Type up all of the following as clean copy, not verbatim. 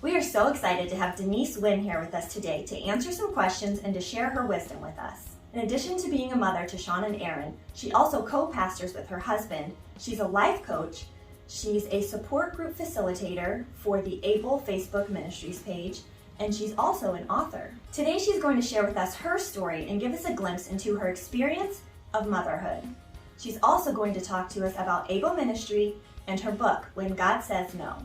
We are so excited to have Denise Wynn here with us today to answer some questions and to share her wisdom with us. In addition to being a mother to Sean and Aaron, she also co-pastors with her husband. She's a life coach. She's a support group facilitator for the ABLE Facebook Ministries page, and she's also an author. Today she's going to share with us her story and give us a glimpse into her experience of motherhood. She's also going to talk to us about ABLE Ministry and her book, When God Says No.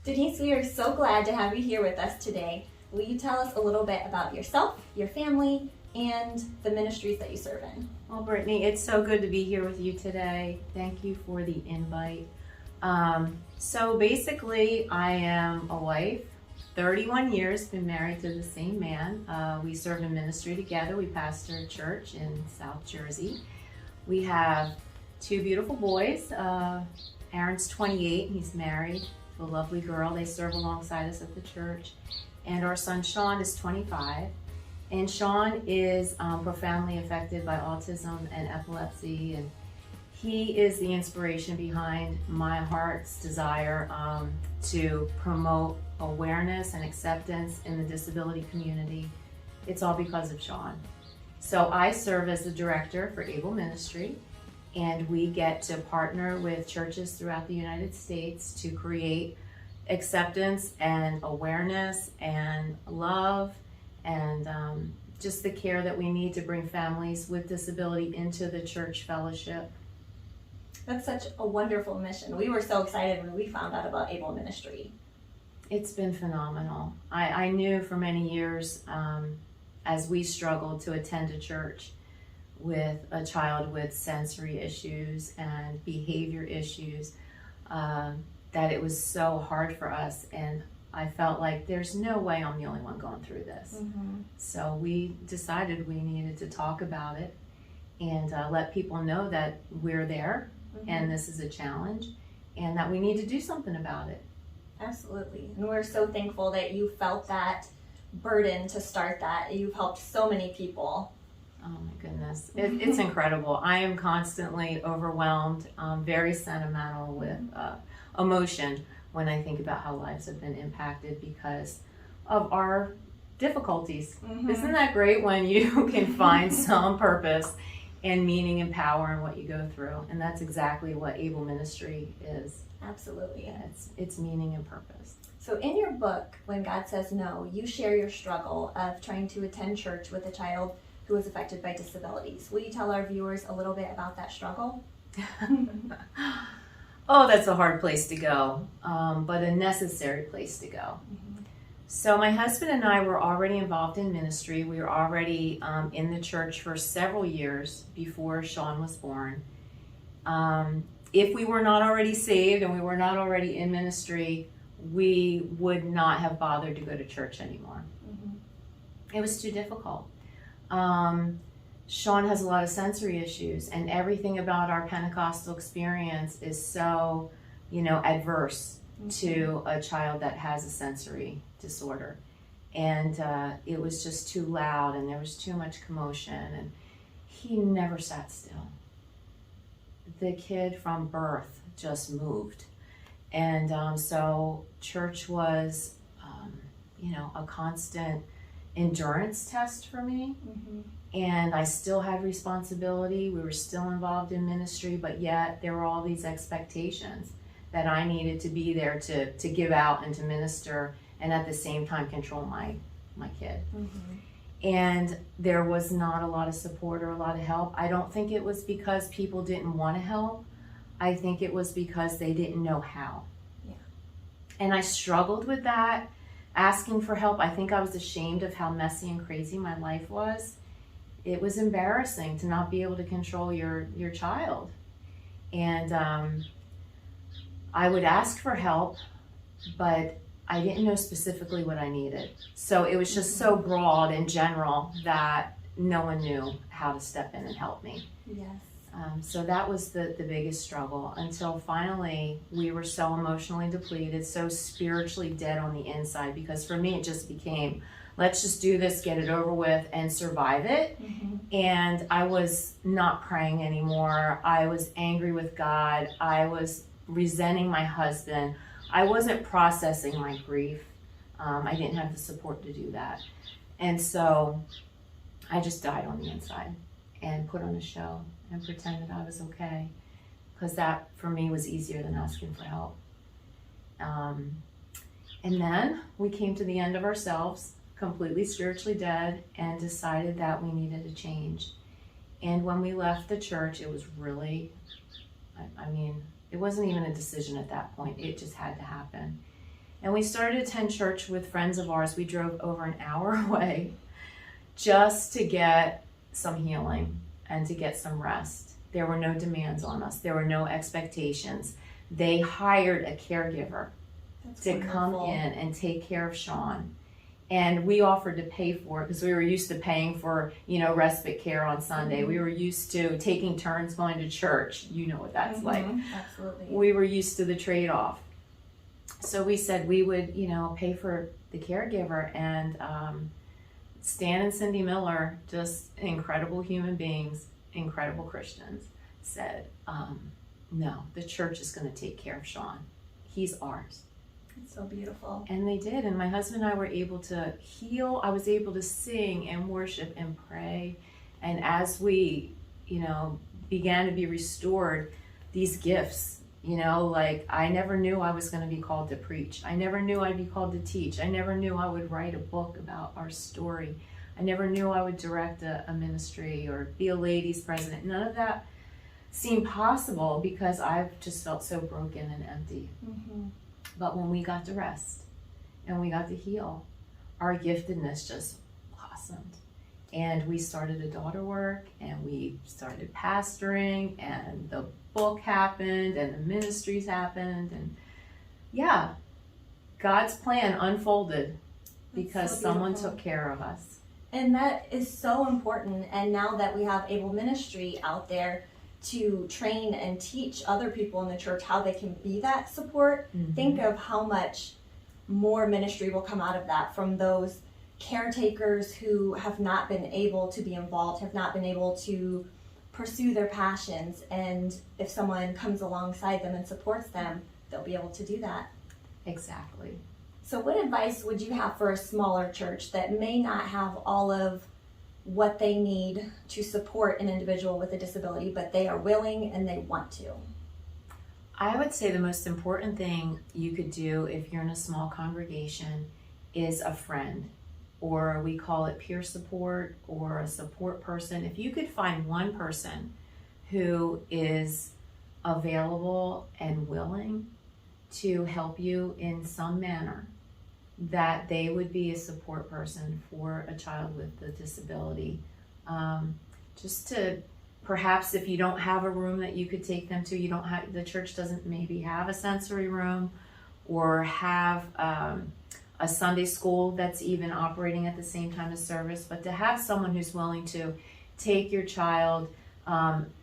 Denise, we are so glad to have you here with us today. Will you tell us a little bit about yourself, your family, and the ministries that you serve in? Well, Brittany, it's so good to be here with you today. Thank you for the invite. So basically, I am a wife, 31 years, been married to the same man. We served in ministry together. We pastored a church in South Jersey. We have two beautiful boys. Aaron's 28, he's married to a lovely girl. They serve alongside us at the church. And our son Sean is 25. And Sean is profoundly affected by autism and epilepsy, and he is the inspiration behind my heart's desire to promote awareness and acceptance in the disability community. It's all because of Sean. So I serve as the director for ABLE Ministry, and we get to partner with churches throughout the United States to create acceptance and awareness and love and just the care that we need to bring families with disability into the church fellowship. That's such a wonderful mission. We were so excited when we found out about ABLE Ministry. It's been phenomenal. I knew for many years as we struggled to attend a church with a child with sensory issues and behavior issues that it was so hard for us, and I felt like there's no way I'm the only one going through this. Mm-hmm. So we decided we needed to talk about it and let people know that we're there. Mm-hmm. And this is a challenge and that we need to do something about it. Absolutely. And we're so thankful that you felt that burden to start that. You've helped so many people. Oh my goodness. It's incredible. I am constantly overwhelmed, very sentimental with emotion when I think about how lives have been impacted because of our difficulties. Mm-hmm. Isn't that great when you can find some purpose and meaning and power in what you go through? And that's exactly what ABLE Ministry is. Absolutely. Yeah, it's meaning and purpose. So in your book, When God Says No, you share your struggle of trying to attend church with a child who is affected by disabilities. Will you tell our viewers a little bit about that struggle? Oh, that's a hard place to go, but a necessary place to go. Mm-hmm. So my husband and I were already involved in ministry. We were already in the church for several years before Sean was born. If we were not already saved and we were not already in ministry, we would not have bothered to go to church anymore. Mm-hmm. It was too difficult. Sean has a lot of sensory issues, and everything about our Pentecostal experience is so, adverse mm-hmm. to a child that has a sensory disorder. And it was just too loud, and there was too much commotion, and he never sat still. The kid from birth just moved. And so church was, a constant endurance test for me. Mm-hmm. And I still had responsibility. We were still involved in ministry, but yet there were all these expectations that I needed to be there to give out and to minister and at the same time control my kid. Mm-hmm. And there was not a lot of support or a lot of help. I don't think it was because people didn't want to help. I think it was because they didn't know how. Yeah. And I struggled with that, asking for help. I think I was ashamed of how messy and crazy my life was. It was embarrassing to not be able to control your child. And I would ask for help, but I didn't know specifically what I needed. So it was just so broad and general that no one knew how to step in and help me. Yes. So that was the biggest struggle until finally we were so emotionally depleted, so spiritually dead on the inside, because for me it just became let's just do this, get it over with, and survive it. And I was not praying anymore. I was angry with God. I was resenting my husband. I wasn't processing my grief. I didn't have the support to do that. And so I just died on the inside and put on a show and pretended I was okay, because that for me was easier than asking for help. And then we came to the end of ourselves, completely spiritually dead, and decided that we needed a change. And when we left the church, it was really, I mean, it wasn't even a decision at that point. It just had to happen. And we started to attend church with friends of ours. We drove over an hour away just to get some healing and to get some rest. There were no demands on us. There were no expectations. They hired a caregiver to come in and take care of Sean. And we offered to pay for it because we were used to paying for, respite care on Sunday. We were used to taking turns going to church. You know what that's like. Absolutely. We were used to the trade-off. So we said we would, pay for the caregiver. And Stan and Cindy Miller, just incredible human beings, incredible Christians, said, no, the church is going to take care of Sean. He's ours. It's so beautiful. And they did. And my husband and I were able to heal. I was able to sing and worship and pray. And as we, began to be restored, these gifts, I never knew I was going to be called to preach. I never knew I'd be called to teach. I never knew I would write a book about our story. I never knew I would direct a ministry or be a ladies president. None of that seemed possible because I've just felt so broken and empty. But when we got to rest and we got to heal, our giftedness just blossomed. And we started a daughter work, and we started pastoring, and the book happened, and the ministries happened, and God's plan unfolded because someone took care of us. And that is so important. And now that we have Able Ministry out there to train and teach other people in the church how they can be that support, think of how much more ministry will come out of that from those caretakers who have not been able to be involved, have not been able to pursue their passions. And if someone comes alongside them and supports them, they'll be able to do that. Exactly. So what advice would you have for a smaller church that may not have all of what they need to support an individual with a disability, but they are willing and they want to? I would say the most important thing you could do if you're in a small congregation is a friend, or we call it peer support, or a support person. If you could find one person who is available and willing to help you in some manner, that they would be a support person for a child with a disability. Just to, perhaps if you don't have a room that you could take them to, the church doesn't maybe have a sensory room, or have a Sunday school that's even operating at the same time as service, but to have someone who's willing to take your child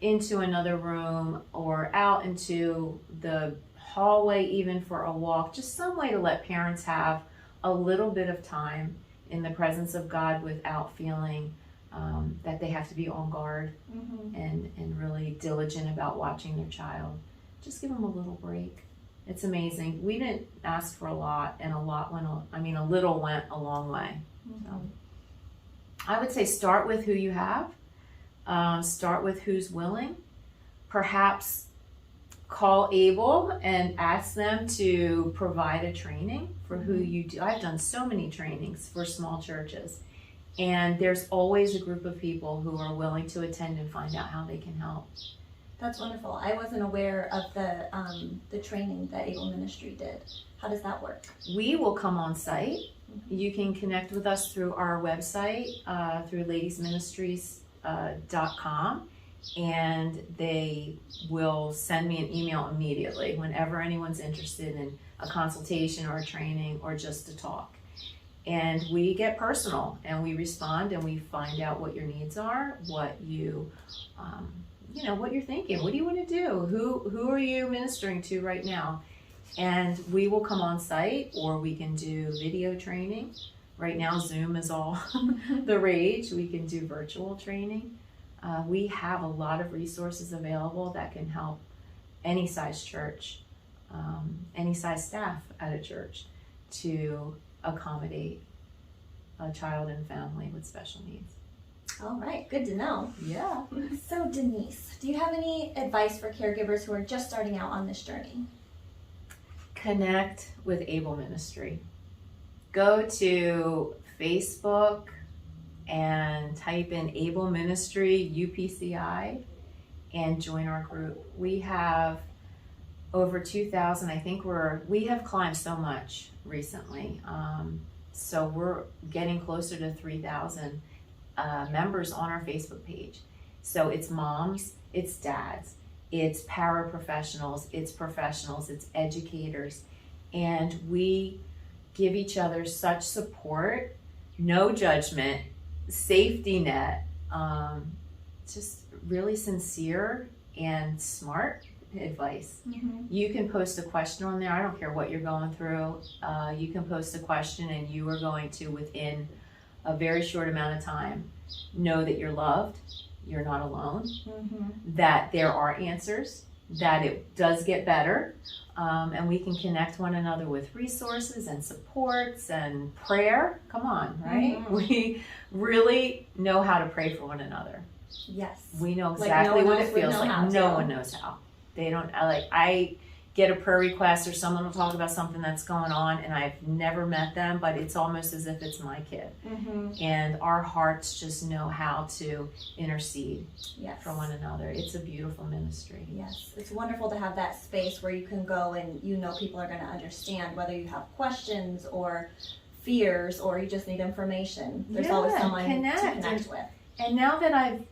into another room or out into the hallway even for a walk, just some way to let parents have a little bit of time in the presence of God without feeling that they have to be on guard and really diligent about watching their child. Just give them a little break. It's amazing. We didn't ask for a lot, and a little went a long way. So I would say start with who you have. Start with who's willing. Perhaps call Able and ask them to provide a training for who you do. I've done so many trainings for small churches, and there's always a group of people who are willing to attend and find out how they can help. That's wonderful. I wasn't aware of the training that Able Ministry did. How does that work? We will come on site. You can connect with us through our website, through ladiesministries.com. And they will send me an email immediately whenever anyone's interested in a consultation or a training or just to talk. And we get personal and we respond and we find out what your needs are, what you, what you're thinking. What do you want to do? Who are you ministering to right now? And we will come on site, or we can do video training. Right now, Zoom is all the rage. We can do virtual training. We have a lot of resources available that can help any size church, any size staff at a church to accommodate a child and family with special needs. All right, good to know. Yeah. So Denise, do you have any advice for caregivers who are just starting out on this journey? Connect with Able Ministry. Go to Facebook and type in Able Ministry UPCI and join our group. We have over 2,000. I think we have climbed so much recently. So we're getting closer to 3,000 members on our Facebook page. So it's moms, it's dads, it's paraprofessionals, it's professionals, it's educators, and we give each other such support, no judgment, safety net, just really sincere and smart advice. You can post a question on there. I don't care what you're going through. You can post a question and you are going to, within a very short amount of time, know that you're loved, you're not alone, that there are answers, that it does get better, and we can connect one another with resources and supports and prayer. Come on, right? We really know how to pray for one another. Yes. We know exactly what it feels like. No one knows how. They don't, I get a prayer request or someone will talk about something that's going on and I've never met them, but it's almost as if it's my kid. And our hearts just know how to intercede for one another. It's a beautiful ministry. Yes, it's wonderful to have that space where you can go and you know people are going to understand whether you have questions or fears or you just need information. There's always someone to connect with. And now that I've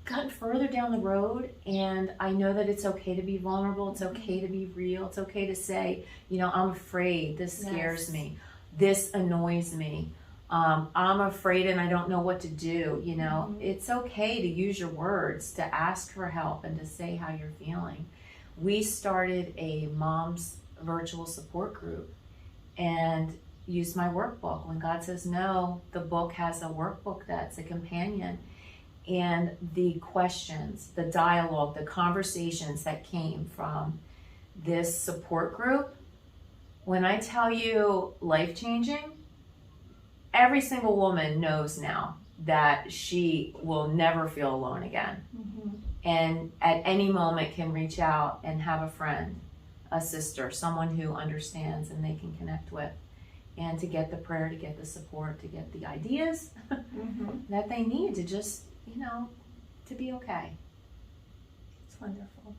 gotten further down the road and I know that it's okay to be vulnerable, it's okay to be real, it's okay to say, I'm afraid, this scares me, this annoys me, I'm afraid and I don't know what to do. It's okay to use your words, to ask for help and to say how you're feeling. We started a mom's virtual support group and used my workbook. When God Says No, the book has a workbook that's a companion. And the questions, the dialogue, the conversations that came from this support group, when I tell you life-changing, every single woman knows now that she will never feel alone again. And at any moment can reach out and have a friend, a sister, someone who understands and they can connect with. And to get the prayer, to get the support, to get the ideas that they need to just to be okay. It's wonderful.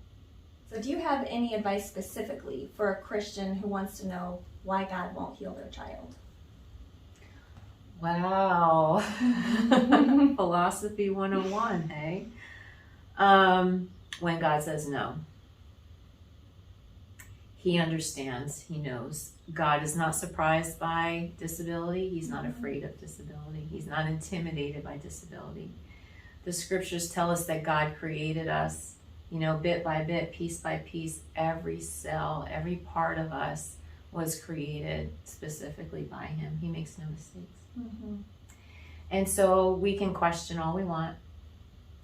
So do you have any advice specifically for a Christian who wants to know why God won't heal their child? Wow. Philosophy 101, hey? When God says no. He understands, he knows. God is not surprised by disability. He's not afraid of disability. He's not intimidated by disability. The scriptures tell us that God created us, bit by bit, piece by piece. Every cell, every part of us was created specifically by him. He makes no mistakes. And so we can question all we want.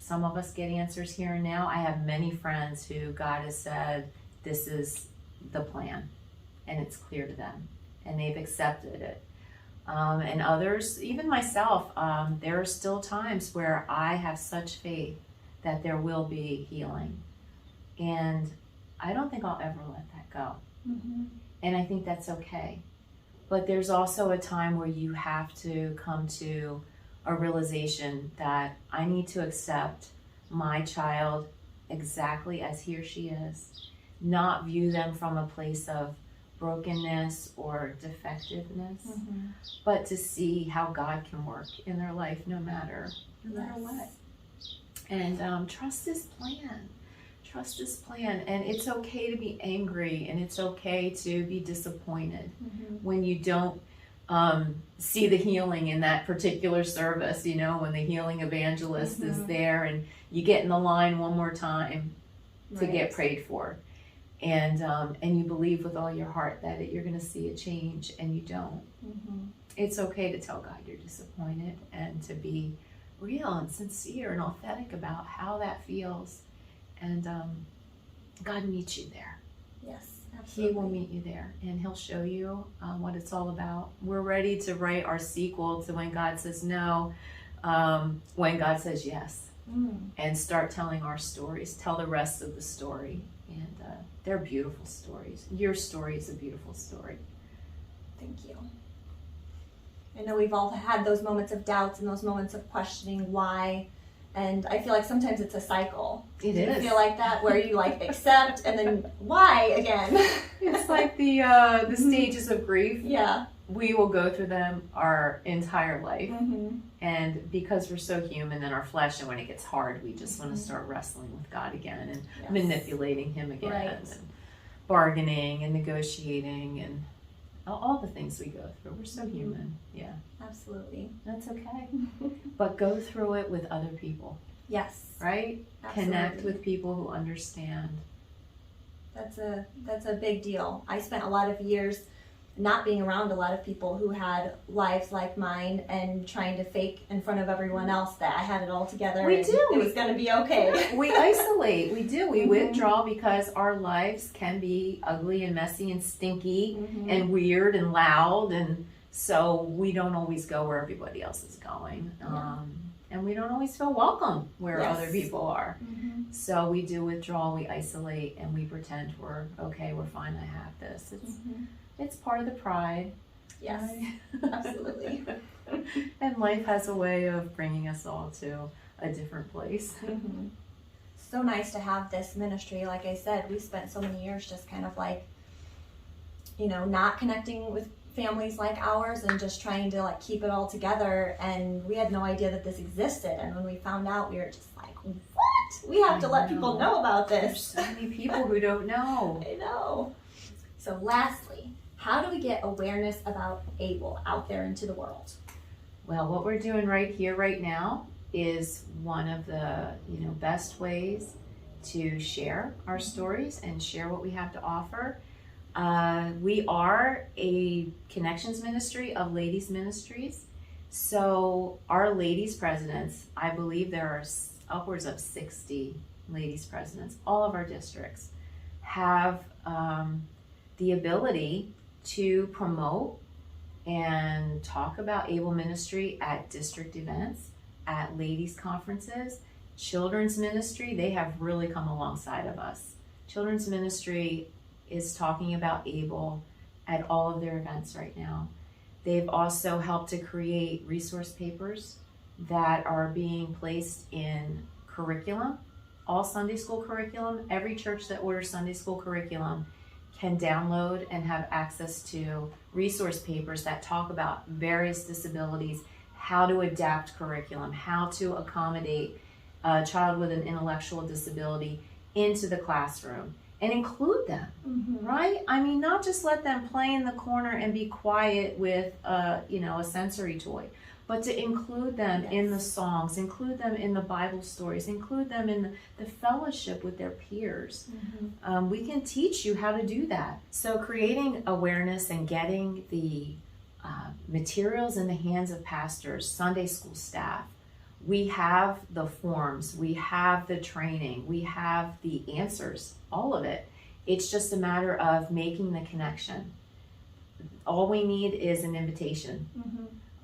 Some of us get answers here and now. I have many friends who God has said, this is the plan, and it's clear to them, and they've accepted it. And others, even myself, there are still times where I have such faith that there will be healing. And I don't think I'll ever let that go. And I think that's okay. But there's also a time where you have to come to a realization that I need to accept my child exactly as he or she is, not view them from a place of brokenness or defectiveness, but to see how God can work in their life no matter what. And trust his plan. Trust his plan. And it's okay to be angry, and it's okay to be disappointed when you don't see the healing in that particular service, when the healing evangelist is there and you get in the line one more time to get prayed for. And you believe with all your heart that you're going to see a change, and you don't. it's okay to tell God you're disappointed and to be real and sincere and authentic about how that feels. And God meets you there. Yes, absolutely. He will meet you there, and he'll show you what it's all about. We're ready to write our sequel to when God says no, when God says yes, and start telling our stories, tell the rest of the story. And they're beautiful stories. Your story is a beautiful story. Thank you. I know we've all had those moments of doubts and those moments of questioning why, and I feel like sometimes it's a cycle. It Do you is. feel like that, where you like accept and then why again? It's like the stages of grief. Yeah. We will go through them our entire life. Mm-hmm. And because we're so human in our flesh, and when it gets hard, we just want to start wrestling with God again and manipulating him again, and bargaining and negotiating and all the things we go through. We're so human. Yeah. Absolutely. That's okay. But go through it with other people. Yes. Right? Absolutely. Connect with people who understand. That's a big deal. I spent a lot of years not being around a lot of people who had lives like mine and trying to fake in front of everyone else that I had it all together. We do. It was going to be okay. We isolate. We do. We withdraw because our lives can be ugly and messy and stinky and weird and loud, and so we don't always go where everybody else is going. And we don't always feel welcome where other people are. So we do withdraw, we isolate, and we pretend we're okay, we're fine, I have this. It's part of the pride. Yes, Right? absolutely. And life has a way of bringing us all to a different place. So nice to have this ministry. Like I said, we spent so many years just kind of like, not connecting with families like ours and just trying to like keep it all together, and we had no idea that this existed, and when we found out, we were just like, what? We have to let people know about this. There's so many people who don't know. I know. So lastly, how do we get awareness about ABLE out there into the world? Well, what we're doing right here, right now, is one of the best ways to share our stories and share what we have to offer. We are a connections ministry of ladies ministries. So our ladies presidents, I believe there are upwards of 60 ladies presidents. All of our districts have the ability to promote and talk about ABLE ministry at district events, at ladies conferences. Children's ministry, they have really come alongside of us. Children's ministry is talking about ABLE at all of their events right now. They've also helped to create resource papers that are being placed in curriculum, all Sunday school curriculum. Every church that orders Sunday school curriculum can download and have access to resource papers that talk about various disabilities, how to adapt curriculum, how to accommodate a child with an intellectual disability into the classroom and include them, right? I mean, not just let them play in the corner and be quiet with a sensory toy, but to include them in the songs, include them in the Bible stories, include them in the fellowship with their peers. We can teach you how to do that. So creating awareness and getting the materials in the hands of pastors, Sunday school staff. We have the forms, we have the training, we have the answers, all of it. It's just a matter of making the connection. All we need is an invitation.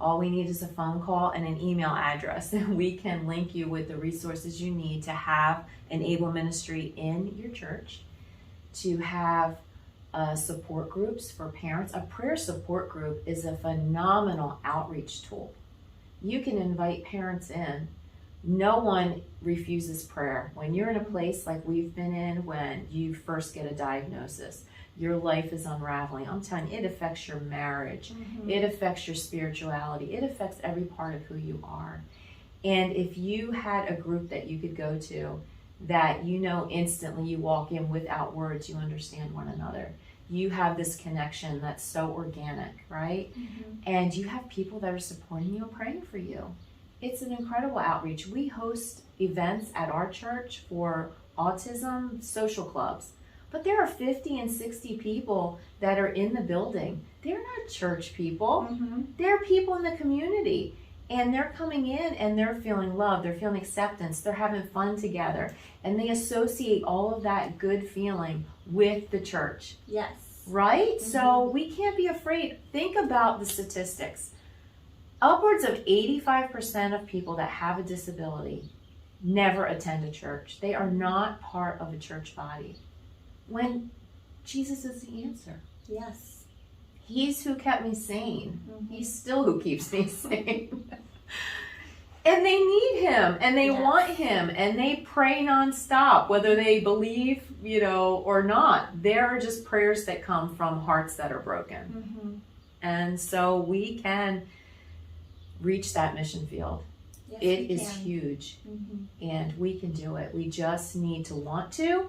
All we need is a phone call and an email address, and we can link you with the resources you need to have an ABLE ministry in your church, to have support groups for parents. A prayer support group is a phenomenal outreach tool. You can invite parents in. No one refuses prayer. When you're in a place like we've been in, when you first get a diagnosis, your life is unraveling. I'm telling you, it affects your marriage. It affects your spirituality. It affects every part of who you are. And if you had a group that you could go to that instantly you walk in without words, you understand one another. You have this connection that's so organic, right? And you have people that are supporting you and praying for you. It's an incredible outreach. We host events at our church for autism social clubs, But there are 50 and 60 people that are in the building. They're not church people. They're people in the community. And they're coming in and they're feeling love. They're feeling acceptance. They're having fun together. And they associate all of that good feeling with the church. Yes. Right? So we can't be afraid. Think about the statistics. Upwards of 85% of people that have a disability never attend a church. They are not part of a church body. When Jesus is the answer. Yes. He's who kept me sane. He's still who keeps me sane. And they need him, and they want him, and they pray nonstop, whether they believe, or not. There are just prayers that come from hearts that are broken. And so we can reach that mission field. Yes, it is huge, and we can do it. We just need to want to,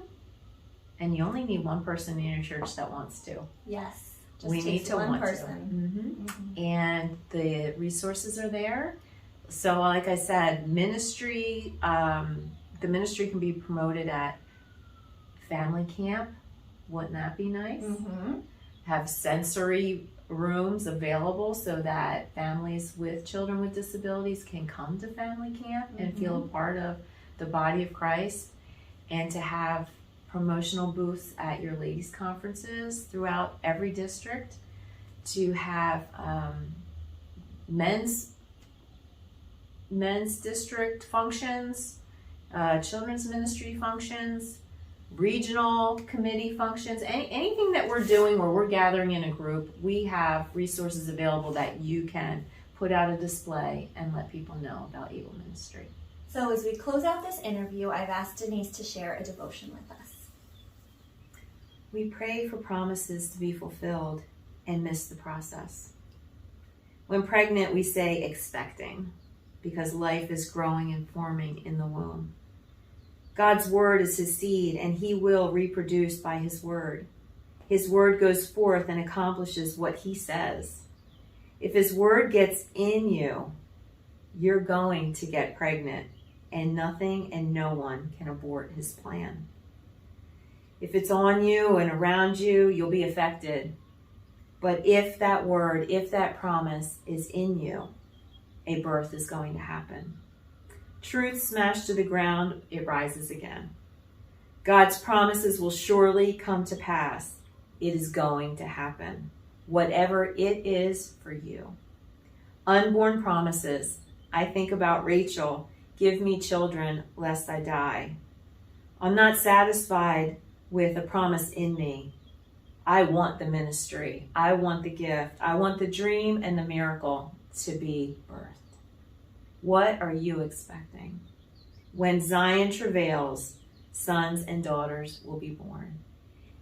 and you only need one person in your church that wants to. Yes. Just we need to one want person. to. And the resources are there. So like I said, ministry, the ministry can be promoted at family camp. Wouldn't that be nice? Have sensory rooms available so that families with children with disabilities can come to family camp and feel a part of the body of Christ, and to have promotional booths at your ladies' conferences throughout every district, to have men's district functions, children's ministry functions, regional committee functions, anything that we're doing where we're gathering in a group, we have resources available that you can put out a display and let people know about Able Ministry. So as we close out this interview, I've asked Denise to share a devotion with us. We pray for promises to be fulfilled and miss the process. When pregnant, we say expecting, because life is growing and forming in the womb. God's word is his seed, and he will reproduce by his word. His word goes forth and accomplishes what he says. If his word gets in you, you're going to get pregnant, and nothing and no one can abort his plan. If it's on you and around you, you'll be affected. But if that word, if that promise is in you, a birth is going to happen. Truth smashed to the ground, it rises again. God's promises will surely come to pass. It is going to happen, whatever it is for you. Unborn promises. I think about Rachel, give me children lest I die. I'm not satisfied with a promise in me. I want the ministry. I want the gift. I want the dream and the miracle to be birthed. What are you expecting? When Zion travails, sons and daughters will be born.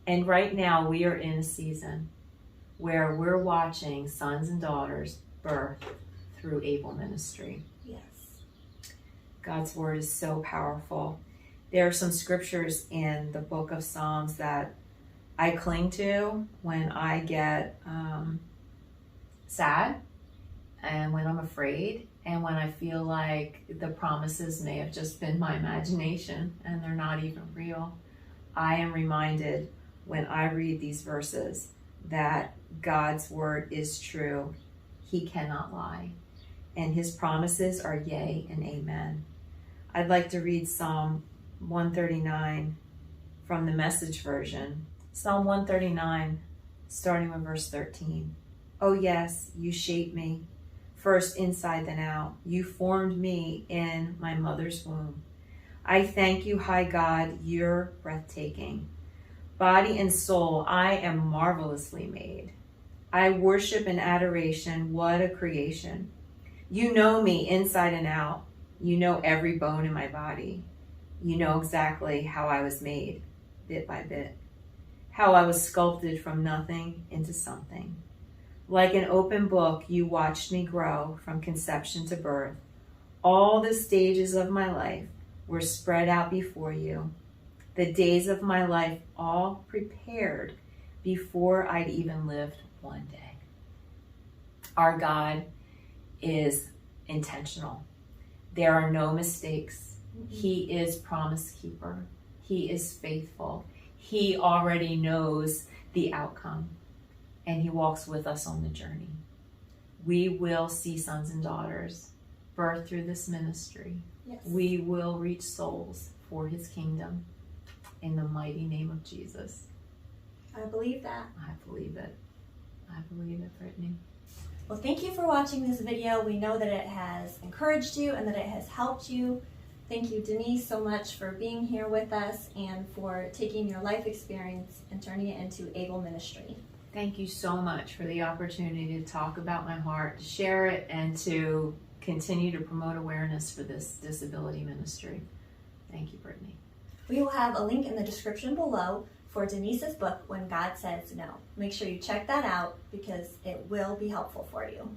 And right now we are in a season where we're watching sons and daughters birth through Able Ministry. Yes. God's word is so powerful. There are some scriptures in the book of Psalms that I cling to when I get sad, and when I'm afraid, and when I feel like the promises may have just been my imagination and they're not even real. I am reminded when I read these verses that God's word is true. He cannot lie. And his promises are yea and amen. I'd like to read Psalm 139 from the Message version. Psalm 139, starting with verse 13. Oh yes, you shaped me, first inside then out. You formed me in my mother's womb. I thank you, high God, you're breathtaking. Body and soul, I am marvelously made. I worship in adoration, what a creation. You know me inside and out. You know every bone in my body. You know exactly how I was made, bit by bit. How I was sculpted from nothing into something. Like an open book, you watched me grow from conception to birth. All the stages of my life were spread out before you. The days of my life all prepared before I'd even lived one day. Our God is intentional. There are no mistakes. He is promise keeper. He is faithful. He already knows the outcome, and He walks with us on the journey. We will see sons and daughters birthed through this ministry. Yes. We will reach souls for His kingdom in the mighty name of Jesus. I believe that. I believe it. I believe it, Brittany. Well, thank you for watching this video. We know that it has encouraged you and that it has helped you. Thank you, Denise, so much for being here with us and for taking your life experience and turning it into able ministry. Thank you so much for the opportunity to talk about my heart, to share it, and to continue to promote awareness for this disability ministry. Thank you, Brittany. We will have a link in the description below for Denise's book, When God Says No. Make sure you check that out because it will be helpful for you.